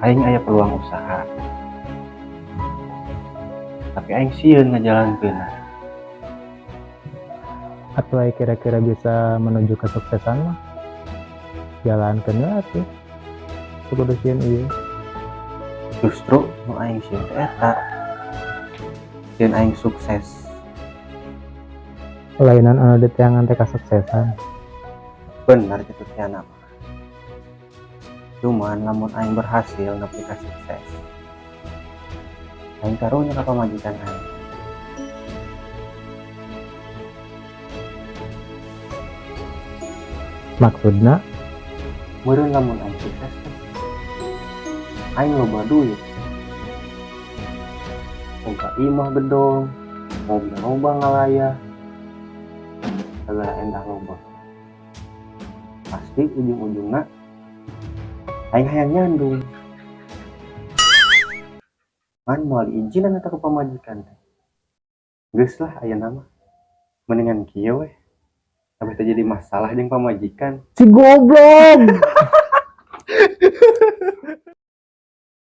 aing aya peluang usaha. Tapi aing sieun ngajalankeunna. Atau kira-kira bisa menuju kesuksesan mah jalankeun we atuh. Kudu sieun ieu. Justru nu aing sieun teh eta. Sieun aing sukses. Lainan anu diteangan teh kasuksesan. Bener kitu teh mah. Cuman lamun aing berhasil nepi ka sukses, aing karunya ka pamajikan aing. Maksudna Meureun lamun aing sukses teh, aing loba duit. Boga imah gedong, mobil loba ngalaya, segala endah loba. Pasti ujung-ujungna aing hayang nyandung. Man moal izinan eta ka pamajikan teh. Geus lah ayeuna mah. Mendingan kieu we. Sampai terjadi masalah jeung pamajikan. si goblok.